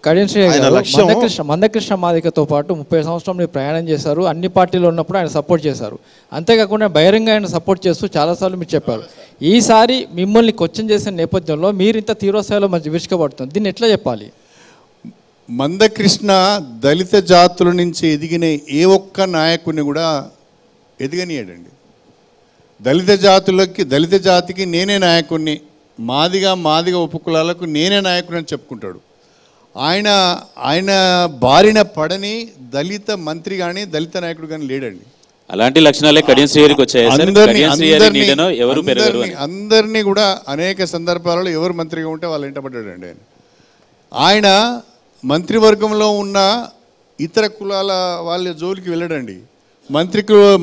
కళ్యాణ్ గారు మందకృష్ణ మాదికతో పాటు 30 సంవత్సరాలు మీరు ప్రయాణం చేశారు. అన్ని పార్టీలు ఉన్నప్పుడు ఆయన సపోర్ట్ చేశారు. అంతేకాకుండా బహిరంగ ఆయన సపోర్ట్ చేస్తూ చాలాసార్లు మీరు చెప్పారు. ఈసారి మిమ్మల్ని క్వశ్చన్ చేసిన నేపథ్యంలో మీరు ఇంత తీవ్రస్థాయిలో మంచి విరుచుకపడుతుంది. దీన్ని ఎట్లా చెప్పాలి? మందకృష్ణ దళిత జాతుల నుంచి ఎదిగిన ఏ ఒక్క నాయకుడిని కూడా ఎదిగనియాడండి. దళిత జాతికి నేనే నాయకుడిని, మాదిగా ఉపకులాలకు నేనే నాయకుడిని అని చెప్పుకుంటాడు. ఆయన బారిన పడని దళిత మంత్రి కానీ దళిత నాయకుడు కానీ లేడండి. అలాంటి లక్షణాలే కడియం శ్రీహరికి వచ్చాయి. అందరినీ కూడా అనేక సందర్భాలలో ఎవరు మంత్రిగా ఉంటే వాళ్ళు వెంటబడ్డాడండి. ఆయన మంత్రివర్గంలో ఉన్న ఇతర కులాల వాళ్ళ జోలికి వెళ్ళడండి.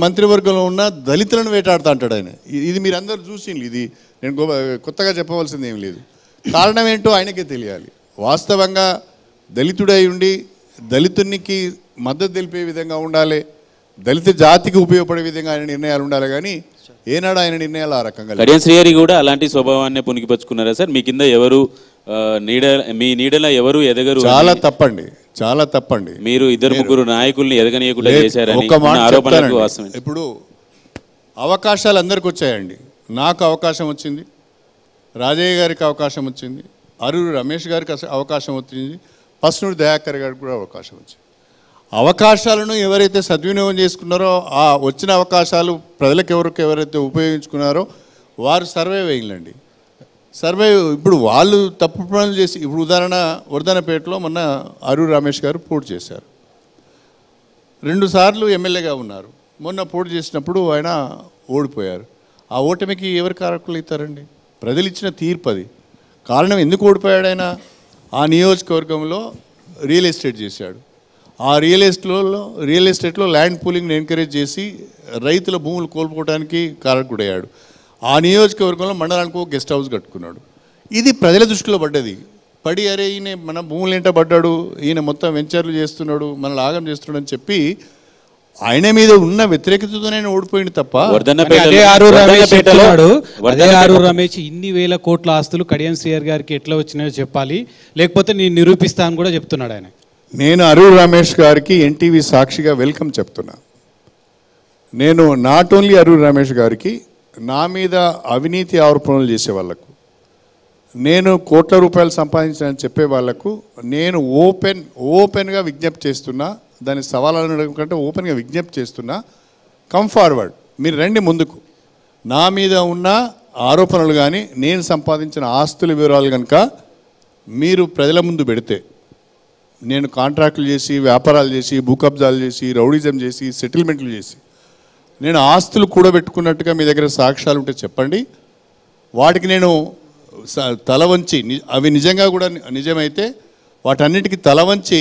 మంత్రివర్గంలో ఉన్న దళితులను వేటాడుతూ అంటాడు ఆయన. ఇది మీరు అందరూ చూసింది. ఇది నేను కొత్తగా చెప్పవలసింది ఏం లేదు. కారణం ఏంటో ఆయనకే తెలియాలి. వాస్తవంగా దళితుడై ఉండి దళితునికి మద్దతు తెలిపే విధంగా ఉండాలి, దళిత జాతికి ఉపయోగపడే విధంగా ఆయన నిర్ణయాలు ఉండాలి. కానీ ఏనాడు ఆయన నిర్ణయాలు ఆ రకంగా. కడియం శ్రీహరి కూడా అలాంటి స్వభావాన్ని పునికిపచ్చుకున్నారా సార్? మీ కింద ఎవరు మీ నీడలో ఎవరు ఎదగరు? చాలా తప్పండి. మీరు 2-3 నాయకుల్ని ఎదగనీయకుండా చేశారని ఆరోపణలు వాస్తవం. ఇప్పుడు అవకాశాలు అందరికి వచ్చాయండి. నాకు అవకాశం వచ్చింది, రాజయ్య గారికి అవకాశం వచ్చింది, అరూరి రమేష్ గారికి అవకాశం వచ్చింది, పస్నూరి దయాకర్ గారికి కూడా అవకాశం వచ్చింది. అవకాశాలను ఎవరైతే సద్వినియోగం చేసుకున్నారో, ఆ వచ్చిన అవకాశాలు ప్రజలకు ఎవరైతే ఉపయోగించుకున్నారో వారు సర్వే వేయాలండి. ఇప్పుడు వాళ్ళు తప్పు పనులు చేసి, ఇప్పుడు ఉదాహరణ వర్ధనపేటలో మొన్న అరూరి రమేష్ గారు పోటీ చేశారు. 2 సార్లు ఎమ్మెల్యేగా ఉన్నారు. మొన్న పోటీ చేసినప్పుడు ఆయన ఓడిపోయారు. ఆ ఓటమికి ఎవరు కారకులు అవుతారండి? ప్రజలు ఇచ్చిన తీర్పు అది. కారణం ఎందుకు ఓడిపోయాడు ఆయన? ఆ నియోజకవర్గంలో రియల్ ఎస్టేట్ చేశాడు. ఆ రియల్ ఎస్టేట్లో ల్యాండ్ పూలింగ్ని ఎంకరేజ్ చేసి రైతుల భూములు కోల్పోవడానికి కారకుడయ్యాడు. ఆ నియోజకవర్గంలో మండలానికి ఒక గెస్ట్ హౌస్ కట్టుకున్నాడు. ఇది ప్రజల దృష్టిలో పడ్డది. అరే ఈయన మన భూములు ఏంటో పడ్డాడు, ఈయన మొత్తం వెంచర్లు చేస్తున్నాడు, మనల్ని ఆగం చేస్తున్నాడు అని చెప్పి ఆయన మీద ఉన్న వ్యతిరేకతతోనే ఓడిపోయింది తప్ప. ఆరూర్ రమేష్ ఇన్ని వేల కోట్ల ఆస్తులు కడియం శ్రీహరి గారికి ఎట్లా వచ్చినాయో చెప్పాలి, లేకపోతే నేను నిరూపిస్తా అని కూడా చెప్తున్నాడు ఆయన. నేను అరూర్ రమేష్ గారికి ఎన్టీవీ సాక్షిగా వెల్కమ్ చెప్తున్నా. నేను నాట్ ఓన్లీ అరూర్ రమేష్ గారికి, నా మీద అవినీతి ఆరోపణలు చేసే వాళ్లకు, నేను కోట్ల రూపాయలు సంపాదించానని చెప్పే వాళ్లకు నేను ఓపెన్గా విజ్ఞప్తి చేస్తున్నా. దాని సవాళ్ళను అడగడం కంటే ఓపెన్గా విజ్ఞప్తి చేస్తున్నా. కమ్ ఫార్వర్డ్, మీరు రండి ముందుకు. నా మీద ఉన్న ఆరోపణలు కానీ నేను సంపాదించిన ఆస్తుల వివరాలు కనుక మీరు ప్రజల ముందు పెడితే, నేను కాంట్రాక్టులు చేసి, వ్యాపారాలు చేసి, భూ కబ్జాలు చేసి, రౌడిజం చేసి, సెటిల్మెంట్లు చేసి నేను ఆస్తులు కూడబెట్టుకున్నట్టుగా మీ దగ్గర సాక్ష్యాలు ఉంటే చెప్పండి. వాటికి నేను తల వంచి, అవి నిజంగా కూడా నిజమైతే వాటన్నిటికీ తల వంచి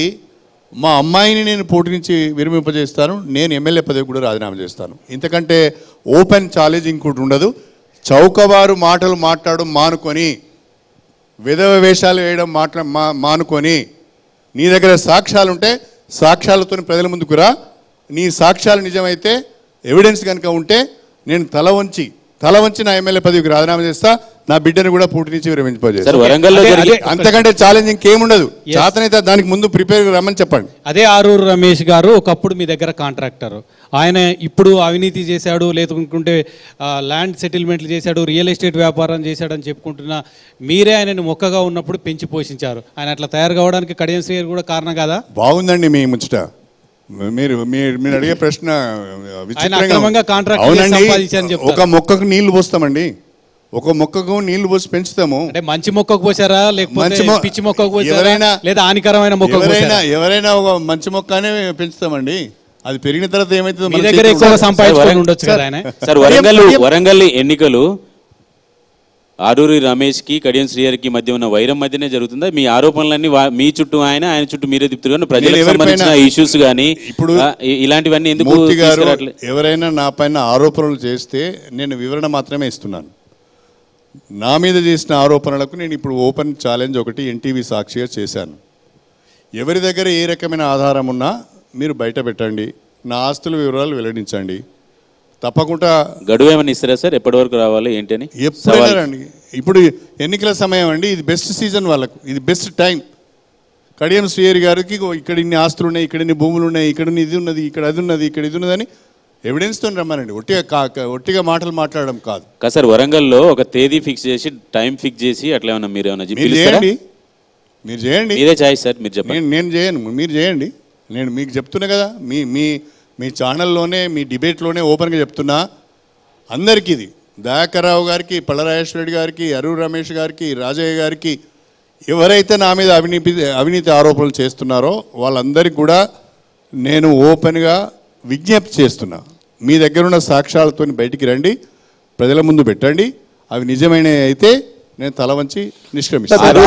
మా అమ్మాయిని నేను పోటీ నుంచి విరమింపజేస్తాను. నేను ఎమ్మెల్యే పదవి కూడా రాజీనామా చేస్తాను. ఇంతకంటే ఓపెన్ ఛాలెంజ్ ఇంకోటి ఉండదు. చౌకబారు మాటలు మాట్లాడడం మానుకొని, విధవ వేషాలు వేయడం మానుకొని, నీ దగ్గర సాక్ష్యాలు ఉంటే సాక్ష్యాలతో ప్రజల ముందుకు రా. నీ సాక్ష్యాలు నిజమైతే, ఎవిడెన్స్ కనుక ఉంటే నేను తల వంచి నా ఎమ్మెల్యే పదవికి రాజీనామా చేస్తా. నా బిడ్డను కూడా పోటీ నుంచి విరమింపజేస్తా. అంతకంటే ఛాలెంజ్ ఇంకేముండదు. చేతనైతే దానికి ముందు ప్రిపేర్ రమ్మని చెప్పండి. అదే ఆరూర్ రమేష్ గారు ఒకప్పుడు మీ దగ్గర కాంట్రాక్టర్, ఆయన ఇప్పుడు అవినీతి చేశాడు, లేకుంటే ల్యాండ్ సెటిల్మెంట్లు చేశాడు, రియల్ ఎస్టేట్ వ్యాపారం చేశాడని చెప్పుకుంటున్నా మీరే ఆయనను మొక్కగా ఉన్నప్పుడు పెంచి పోషించారు. ఆయన అట్లా తయారు కావడానికి కడియం శ్రీహరి కూడా కారణం కాదా? బాగుందండి మీ ముచ్చట. మీరు అడిగే ప్రశ్న అవునండి. ఒక మొక్కకు నీళ్లు పోస్తామండి, ఒక మొక్కకు నీళ్లు పోసి పెంచుతాము. అంటే మంచి మొక్కకు పోసారా, లేకపోతే పిచ్చి మొక్కకు పోసారా, లేదా హానికరమైన మొక్క? ఎవరైనా ఒక మంచి మొక్కనే పెంచుతామండి. అది పెరిగిన తర్వాత ఏమైతుందో మీ దగ్గర ఎక్కువ సంపాదించుకొని ఉండొచ్చు కదా ఆయన. సార్, వరంగల్ ఎన్నికలు ఆరూరి రమేష్కి కడియం శ్రీహరికి మధ్య ఉన్న వైరం మధ్యనే జరుగుతుందా? మీ ఆరోపణలన్నీ మీ చుట్టూ ఆయన చుట్టూ మీరే తిప్పుతారు. ప్రజలకు సంబంధించిన ఇష్యూస్ కానీ ఇప్పుడు ఇలాంటివన్నీ ఎందుకు? ఎవరైనా నా పైన ఆరోపణలు చేస్తే నేను వివరణ మాత్రమే ఇస్తున్నాను. నా మీద చేసిన ఆరోపణలకు నేను ఇప్పుడు ఓపెన్ ఛాలెంజ్ ఒకటి ఎన్టీవీ సాక్షిగా చేశాను. ఎవరి దగ్గర ఏ రకమైన ఆధారం ఉన్నా మీరు బయట పెట్టండి, నా ఆస్తుల వివరాలు వెల్లడించండి. తప్పకుండా గడువు ఏమని ఇస్తారా సార్? ఎప్పటి వరకు రావాలి ఏంటి అని? ఎప్పుడైనా రండి. ఇప్పుడు ఎన్నికల సమయం అండి, ఇది బెస్ట్ సీజన్ వాళ్ళకు, ఇది బెస్ట్ టైం. కడియం శ్రీహరి గారికి ఇక్కడ ఇన్ని ఆస్తులు ఉన్నాయి, ఇక్కడ ఇన్ని భూములు ఉన్నాయి, ఇక్కడ ఇది ఉన్నది, ఇక్కడ అది ఉన్నది, ఇక్కడ ఇది ఉన్నదని ఎవిడెన్స్తో రమ్మనండి. ఒట్టిగా మాటలు మాట్లాడడం కాదు. సార్ వరంగల్లో ఒక తేదీ ఫిక్స్ చేసి టైం ఫిక్స్ చేసి అట్లా ఏమన్నా మీరు ఏమన్నా మీరు చేయండి. మీరే చాయిస్ సార్, మీరు చెప్పండి. నేను చేయను, మీరు చేయండి. నేను మీకు చెప్తున్నా కదా, మీ ఛానల్లోనే మీ డిబేట్లోనే ఓపెన్గా చెప్తున్నా అందరికీ. ఇది దయాకర్రావు గారికి, పళ్ళరాజేశ్వర రెడ్డి గారికి, అరూర్ రమేష్ గారికి, రాజయ్య గారికి, ఎవరైతే నా మీద అవినీతి ఆరోపణలు చేస్తున్నారో వాళ్ళందరికీ కూడా నేను ఓపెన్గా విజ్ఞప్తి చేస్తున్నా. మీ దగ్గర ఉన్న సాక్ష్యాలతో బయటికి రండి, ప్రజల ముందు పెట్టండి. అవి నిజమైన అయితే నేను తల వంచి నిష్క్రమిస్తాను.